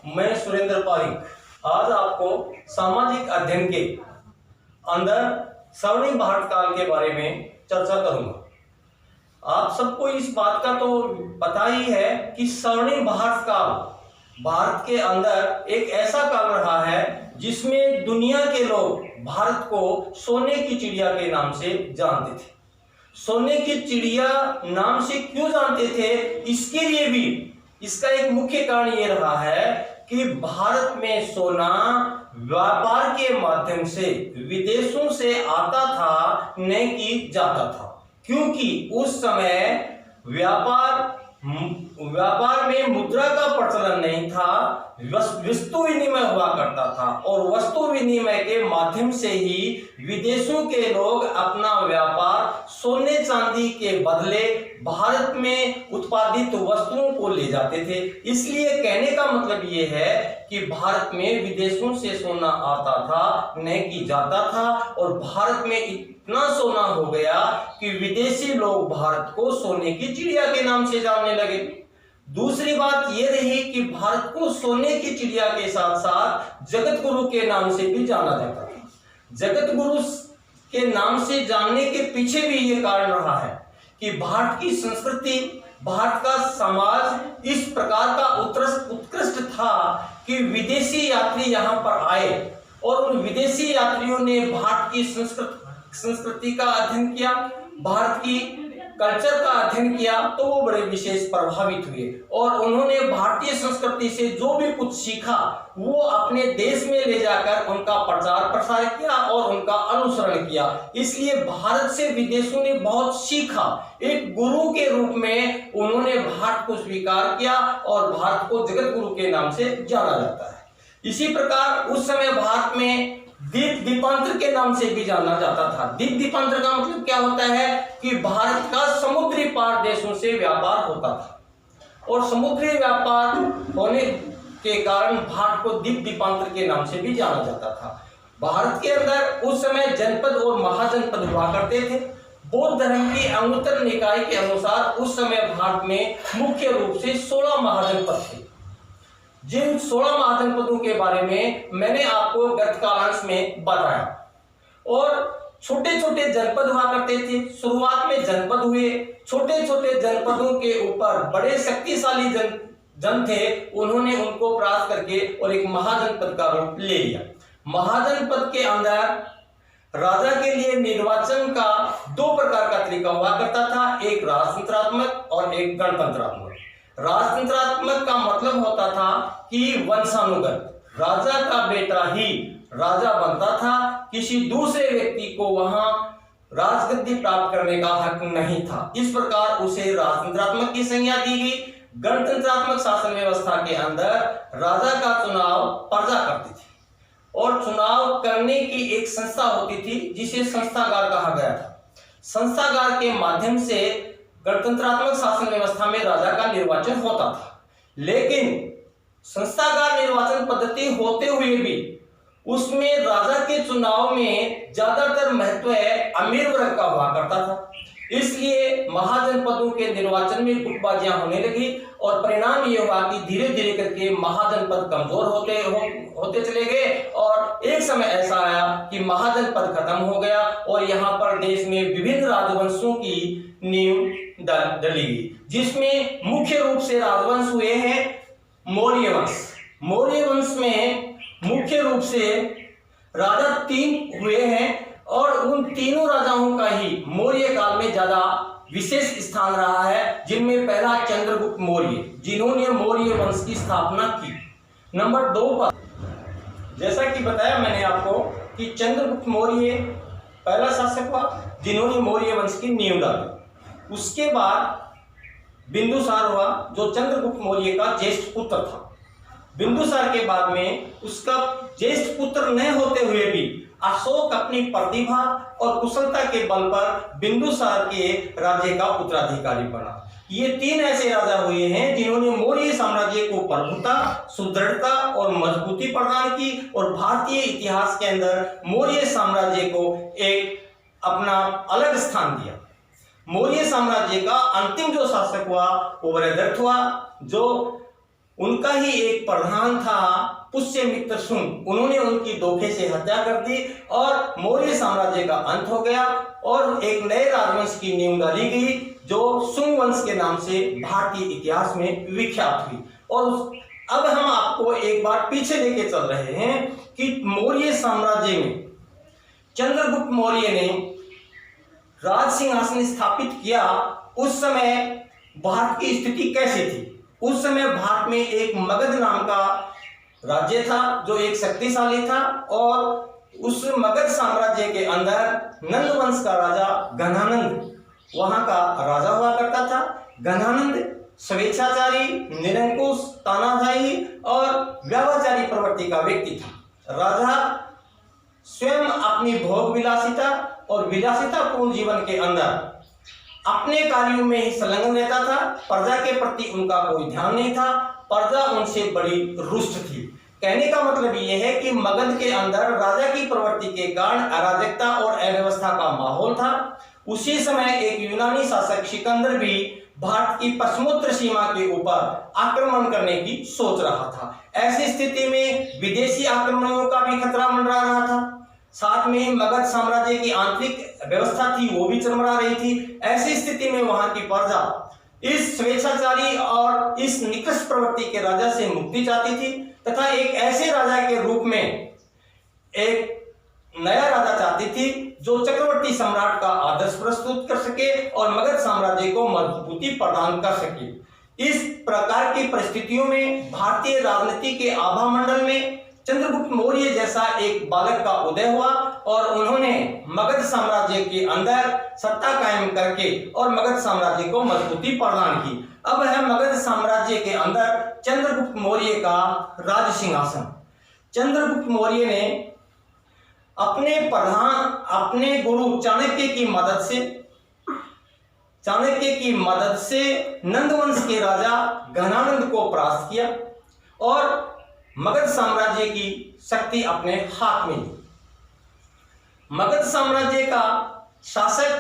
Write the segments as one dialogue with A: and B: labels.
A: मैं सुरेंद्र पारिक आज आपको सामाजिक अध्ययन के अंदर स्वर्णिम भारत काल के बारे में चर्चा करूंगा। आप सबको इस बात का तो पता ही है कि स्वर्णिम भारत काल भारत के अंदर एक ऐसा काल रहा है जिसमें दुनिया के लोग भारत को सोने की चिड़िया के नाम से जानते थे। सोने की चिड़िया नाम से क्यों जानते थे, इसके लिए भी इसका एक मुख्य कारण ये रहा है कि भारत में सोना व्यापार के माध्यम से विदेशों से आता था, न कि जाता था। क्योंकि उस समय व्यापार में मुद्रा का प्रचलन नहीं था, वस्तु विनिमय हुआ करता था और वस्तु विनिमय के माध्यम से ही विदेशों के लोग अपना व्यापार सोने चांदी के बदले भारत में उत्पादित वस्तुओं को ले जाते थे। इसलिए कहने का मतलब ये है कि भारत में विदेशों से सोना आता था, न कि जाता था, और भारत में इतना सोना हो गया कि विदेशी लोग भारत को सोने की चिड़िया के नाम से जानने लगे। दूसरी बात यह रही कि भारत को सोने की चिड़िया के साथ साथ जगत गुरु के नाम से भी जाना जाता था। जगत गुरु के नाम से जानने के पीछे भी ये कारण रहा है कि भारत की संस्कृति, भारत का समाज इस प्रकार का उत्कृष्ट था कि विदेशी यात्री यहाँ पर आए और उन विदेशी यात्रियों ने भारत की संस्कृति का अध्ययन किया, भारत की कल्चर का अध्ययन किया, तो वो बड़े विशेष प्रभावित हुए और उन्होंने भारतीय संस्कृति से जो भी कुछ सीखा वो अपने देश में ले जाकर उनका प्रचार प्रसार किया और उनका अनुसरण किया। इसलिए भारत से विदेशों ने बहुत सीखा। एक गुरु के रूप में उन्होंने भारत को स्वीकार किया और भारत को जगत गुरु के नाम से जाना जाता है। इसी प्रकार उस समय भारत में द्वीप द्वीपांतर के नाम से भी जाना जाता था। द्वीप द्वीपांतर का मतलब क्या होता है कि भारत का समुद्री पार देशों से व्यापार होता था और समुद्री व्यापार होने के कारण भारत को द्वीप द्वीपांतर के नाम से भी जाना जाता था। भारत के अंदर उस समय जनपद और महाजनपद हुआ करते थे। बौद्ध धर्म की अंगुत्तर निकाय के अनुसार उस समय भारत में मुख्य रूप से 16 महाजनपद थे। जिन 16 महाजनपदों के बारे में मैंने आपको गत कालांश में बताया, और छोटे छोटे जनपद हुआ करते थे। शुरुआत में जनपद हुए, छोटे छोटे जनपदों के ऊपर बड़े शक्तिशाली जन थे, उन्होंने उनको परास्त करके और एक महाजनपद का रूप ले लिया। महाजनपद के अंदर राजा के लिए निर्वाचन का 2 प्रकार का तरीका हुआ करता था, एक राजतंत्रात्मक और एक गणतंत्रात्मक। राजतंत्रात्मक का मतलब होता था कि वंशानुगत राजा का बेटा ही राजा बनता था, किसी दूसरे व्यक्ति को वहां राजगद्दी प्राप्त करने का हक नहीं था। इस प्रकार उसे राजतंत्रात्मक की संज्ञा दी गई। गणतंत्रात्मक शासन व्यवस्था के अंदर राजा का चुनाव प्रजा करती थी और चुनाव करने की एक संस्था होती थी जिसे संस्थागार कहा गया था। संस्थागार के माध्यम से गणतंत्रात्मक शासन व्यवस्था में राजा का निर्वाचन होता था, लेकिन संस्थागार निर्वाचन पद्धति होते हुए भी उसमें राजा के चुनाव में ज्यादातर महत्व अमीर वर्ग का हुआ करता था। इसलिए महाजनपदों के निर्वाचन में गुटबाजियां होने लगी और परिणाम ये हुआ कि धीरे धीरे करके महाजनपद कमजोर होते चले गए और एक समय ऐसा आया कि महाजनपद खत्म हो गया और यहाँ पर देश में विभिन्न राजवंशों की नींव डली गई, जिसमें मुख्य रूप से राजवंश हुए हैं मौर्य वंश। मौर्य वंश में मुख्य रूप से राजा 3 हुए हैं और उन तीनों राजाओं का ही मौर्य काल में ज्यादा विशेष स्थान रहा है, जिनमें पहला चंद्रगुप्त मौर्य, जिन्होंने मौर्य वंश की स्थापना की। नंबर 2 पर जैसा कि बताया मैंने आपको कि चंद्रगुप्त मौर्य पहला शासक हुआ जिन्होंने मौर्य वंश की नींव डाली। उसके बाद बिंदुसार हुआ जो चंद्रगुप्त मौर्य का ज्येष्ठ पुत्र था। बिंदुसार के बाद में उसका ज्येष्ठ पुत्र न होते हुए भी अशोक अपनी प्रतिभा और कुशलता के बल पर बिंदुसार के राज्य का उत्तराधिकारी बना। ये 3 ऐसे राजा हुए हैं जिन्होंने मौर्य साम्राज्य को प्रभुता, सुदृढ़ता और मजबूती प्रदान की और भारतीय इतिहास के अंदर मौर्य साम्राज्य को एक अपना अलग स्थान दिया। मौर्य साम्राज्य का अंतिम जो शासक हुआ वो वृहदत्त हुआ, जो उनका ही एक प्रधान था पुष्यमित्र शुंग। उन्होंने उनकी धोखे से हत्या कर दी और मौर्य साम्राज्य का अंत हो गया और एक नए राजवंश की नींव डाली गई जो शुंग वंश के नाम से भारतीय इतिहास में विख्यात हुई। और अब हम आपको एक बार पीछे लेके चल रहे हैं कि मौर्य साम्राज्य में चंद्रगुप्त मौर्य ने राज सिंहासन स्थापित किया। उस समय भारत की स्थिति कैसी थी? उस समय भारत में एक मगध नाम का राज्य था जो एक शक्तिशाली था और उस मगध साम्राज्य के अंदर नंद वंश का राजा घनानंद वहां का राजा हुआ करता था। घनानंद स्वेच्छाचारी, निरंकुश, तानाशाही और व्यभिचारी प्रवृत्ति का व्यक्ति था। राजा स्वयं अपनी भोग विलासिता और विलासितापूर्ण जीवन के अंदर अपने कार्यों में ही संलग्न रहता था। प्रजा के प्रति उनका कोई ध्यान नहीं था। प्रजा उनसे बड़ी रुष्ट थी। कहने का मतलब यह है कि मगध के अंदर राजा की प्रवृत्ति के कारण अराजकता और अव्यवस्था का माहौल था। उसी समय एक यूनानी शासक सिकंदर भी भारत की पश्चिमोत्तर सीमा के ऊपर आक्रमण करने की सोच रहा था। ऐसी स्थिति में विदेशी आक्रमणों का भी खतरा मंडरा रहा था। साथ में मगध साम्राज्य की आंतरिक व्यवस्था थी वो भी चरमरा रही थी। ऐसी स्थिति में वहां की प्रजा इस स्वेच्छाचारी और इस निकृष्ट प्रवृत्ति के राजा से मुक्ति चाहती थी तथा एक ऐसे राजा के रूप में एक नया राजा चाहती थी जो चक्रवर्ती सम्राट का आदर्श प्रस्तुत कर सके और मगध साम्राज्य को मजबूती प्रदान कर सके। इस प्रकार की परिस्थितियों में भारतीय राजनीति के आभा मंडल में चंद्रगुप्त मौर्य जैसा एक बालक का उदय हुआ और उन्होंने मगध साम्राज्य के अंदर सत्ता कायम करके और मगध साम्राज्य को मजबूती प्रदान की। अब है मगध साम्राज्य के अंदर चंद्रगुप्त मौर्य का राज सिंहासन। चंद्रगुप्त मौर्य ने अपने गुरु चाणक्य की मदद से नंदवंश के राजा घनानंद को परास्त किया और मगध साम्राज्य की शक्ति अपने हाथ में ली। मगध साम्राज्य का शासक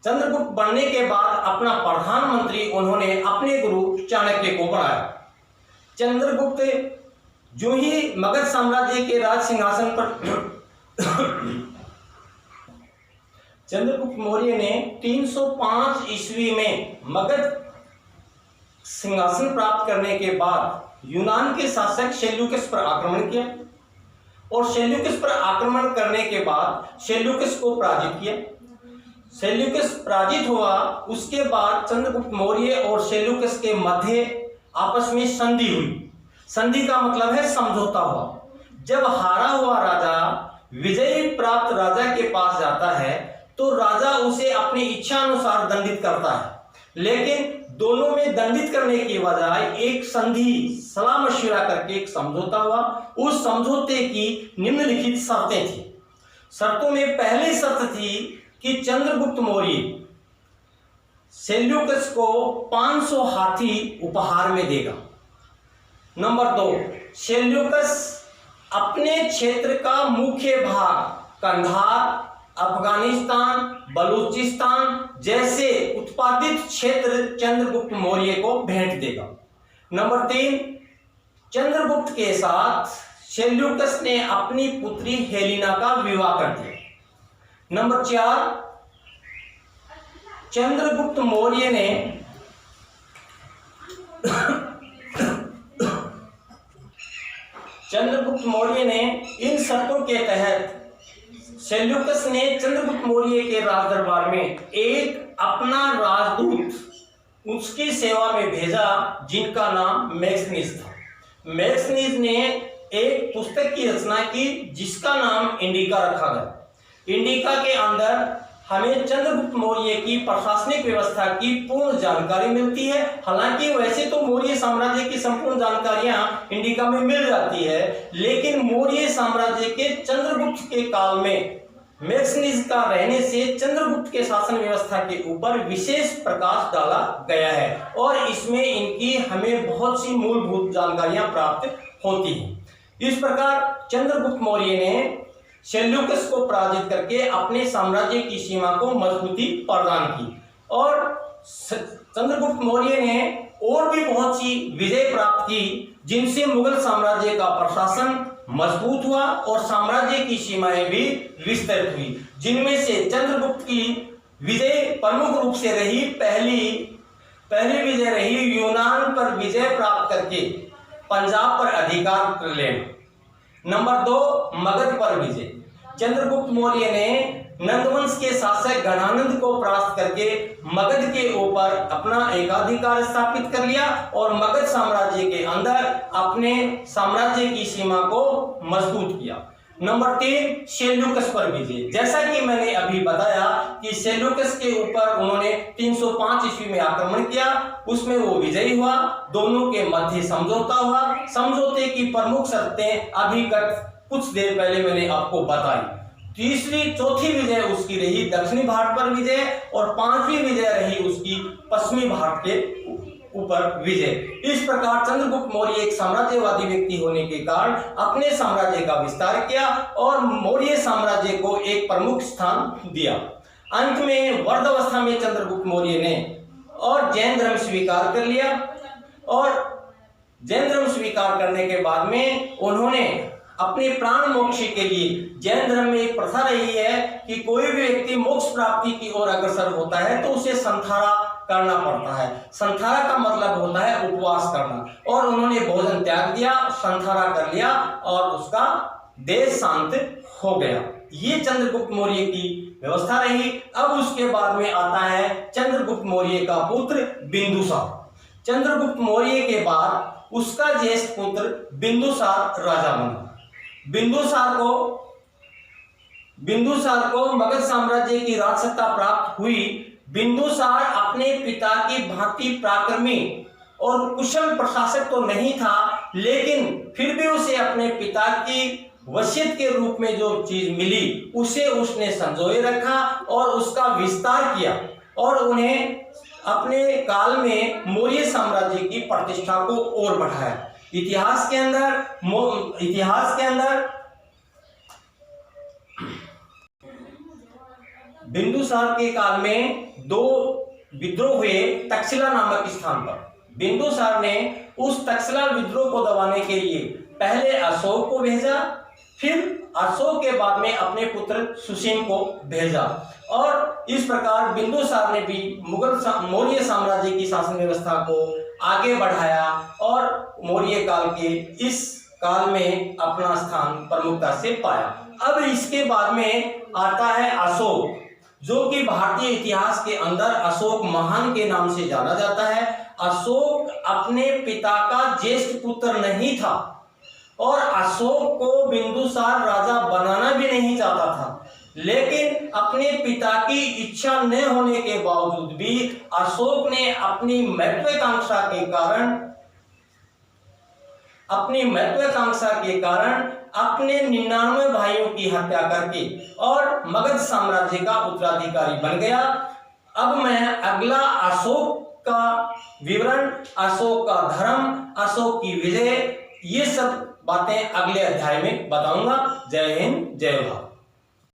A: चंद्रगुप्त बनने के बाद अपना प्रधानमंत्री उन्होंने अपने गुरु चाणक्य को बनाया। चंद्रगुप्त जो ही मगध साम्राज्य के राज सिंहासन पर चंद्रगुप्त मौर्य ने 305 ईस्वी में मगध सिंहासन प्राप्त करने के बाद यूनान के शासक सेल्यूकस पर आक्रमण किया और सेल्यूकस पर आक्रमण करने के बाद सेल्यूकस को पराजित किया। सेल्यूकस पराजित हुआ। उसके बाद चंद्रगुप्त मौर्य और सेल्यूकस के मध्य आपस में संधि हुई। संधि का मतलब है समझौता हुआ। जब हारा हुआ राजा विजयी प्राप्त राजा के पास जाता है तो राजा उसे अपनी इच्छा अनुसार दंडित करता है, लेकिन दोनों में दंडित करने की बजाय एक संधि सलाह मशविरा करके एक समझौता हुआ। उस समझौते की निम्नलिखित शर्तें थी। शर्तों में पहली शर्त थी कि चंद्रगुप्त मौर्य सेल्यूकस को 500 हाथी उपहार में देगा। नंबर 2, सेल्यूकस अपने क्षेत्र का मुख्य भाग कंधार, अफगानिस्तान, बलूचिस्तान जैसे उत्पादित क्षेत्र चंद्रगुप्त मौर्य को भेंट देगा। नंबर 3, चंद्रगुप्त के साथ सेल्यूकस ने अपनी पुत्री हेलिना का विवाह कर दिया। नंबर 4, चंद्रगुप्त मौर्य ने इन शर्तों के तहत सेल्यूकस ने चंद्रगुप्त मौर्य के राज दरबार में एक अपना राजदूत उसकी सेवा में भेजा जिनका नाम मैक्सनीज था। मैक्सनीज ने एक पुस्तक की रचना की जिसका नाम इंडिका रखा गया। इंडिका के अंदर हमें चंद्रगुप्त मौर्य की प्रशासनिक व्यवस्था की पूर्ण जानकारी मिलती है। हालांकि वैसे तो मौर्य साम्राज्य की संपूर्ण जानकारियां इंडिका में मिल जाती है, लेकिन मौर्य साम्राज्य के चंद्रगुप्त के काल में मैक्सनीज का रहने से चंद्रगुप्त के शासन व्यवस्था के ऊपर विशेष प्रकाश डाला गया है और इसमें इनकी हमें बहुत सी मूलभूत जानकारियां प्राप्त होती हैं। इस प्रकार चंद्रगुप्त मौर्य ने सेल्यूकस को पराजित करके अपने साम्राज्य की सीमा को मजबूती प्रदान की और चंद्रगुप्त मौर्य ने और भी बहुत सी विजय प्राप्त की, जिनसे मुगल साम्राज्य का प्रशासन मजबूत हुआ और साम्राज्य की सीमाएं भी विस्तृत हुई। जिनमें से चंद्रगुप्त की विजय प्रमुख रूप से रही, पहली विजय रही यूनान पर विजय प्राप्त करके पंजाब पर अधिकार कर लेना। नंबर 2, मगध पर विजय। चंद्रगुप्त मौर्य ने नंदवंश के शासक गणानंद को परास्त करके मगध के ऊपर अपना एकाधिकार स्थापित कर लिया और मगध साम्राज्य के अंदर अपने साम्राज्य की सीमा को मजबूत किया। नंबर 3, सेल्यूकस पर विजय। जैसा कि मैंने अभी बताया कि सेल्यूकस के ऊपर उन्होंने 305 ईस्वी में आक्रमण किया, उसमें वो विजयी हुआ, दोनों के मध्य समझौता हुआ। समझौते की प्रमुख शर्तें अभी कुछ देर पहले मैंने आपको बताई। चौथी विजय उसकी रही दक्षिणी भारत पर विजय और 5वीं विजय रही उसकी पश्चिमी भारत के ऊपर विजय। इस प्रकार चंद्रगुप्त मौर्य एक साम्राज्यवादी व्यक्ति होने के कारण अपने साम्राज्य का विस्तार किया और मौर्य साम्राज्य को एक प्रमुख स्थान दिया। अंत में वर्धावस्था में चंद्रगुप्त मौर्य ने और जैन धर्म स्वीकार कर लिया और जैन धर्म स्वीकार करने के बाद में उन्होंने अपने प्राण मोक्ष के लिए, जैन धर्म में एक प्रथा रही है कि कोई भी व्यक्ति मोक्ष प्राप्ति की ओर अग्रसर होता है तो उसे संथारा करना पड़ता है। संथारा का मतलब होता है उपवास करना, और उन्होंने भोजन त्याग दिया, संथारा कर लिया और उसका देह शांत हो गया। ये चंद्रगुप्त मौर्य की व्यवस्था रही। अब उसके बाद में आता है चंद्रगुप्त मौर्य का पुत्र बिंदुसार। चंद्रगुप्त मौर्य के बाद उसका ज्येष्ठ पुत्र बिंदुसार राजा बना। बिंदुसार को मगध साम्राज्य की राजसत्ता प्राप्त हुई। बिंदुसार अपने पिता की भांति पराक्रमी और कुशल प्रशासक तो नहीं था, लेकिन फिर भी उसे अपने पिता की वसीयत के रूप में जो चीज मिली उसे उसने संजोए रखा और उसका विस्तार किया और उन्हें अपने काल में मौर्य साम्राज्य की प्रतिष्ठा को और बढ़ाया। इतिहास के अंदर बिंदुसार के काल में 2 विद्रोह हुए तक्षशिला नामक स्थान पर। बिंदुसार ने उस तक्षशिला विद्रोह को दबाने के लिए पहले अशोक को भेजा, फिर अशोक के बाद में अपने पुत्र सुसीम को भेजा और इस प्रकार बिंदुसार ने भी मौर्य साम्राज्य की शासन व्यवस्था को आगे बढ़ाया और मौर्य काल के इस काल में अपना स्थान प्रमुखता से पाया। अब इसके बाद में आता है अशोक, जो कि भारतीय इतिहास के अंदर अशोक महान के नाम से जाना जाता है। अशोक अपने पिता का ज्येष्ठ पुत्र नहीं था और अशोक को बिंदुसार राजा बनाना भी नहीं चाहता था, लेकिन अपने पिता की इच्छा न होने के बावजूद भी अशोक ने अपनी महत्वाकांक्षा के कारण अपने 99 भाइयों की हत्या करके और मगध साम्राज्य का उत्तराधिकारी बन गया। अब मैं अगला अशोक का विवरण, अशोक का धर्म, अशोक की विजय, ये सब बातें अगले अध्याय में बताऊंगा। जय हिंद, जय भारत।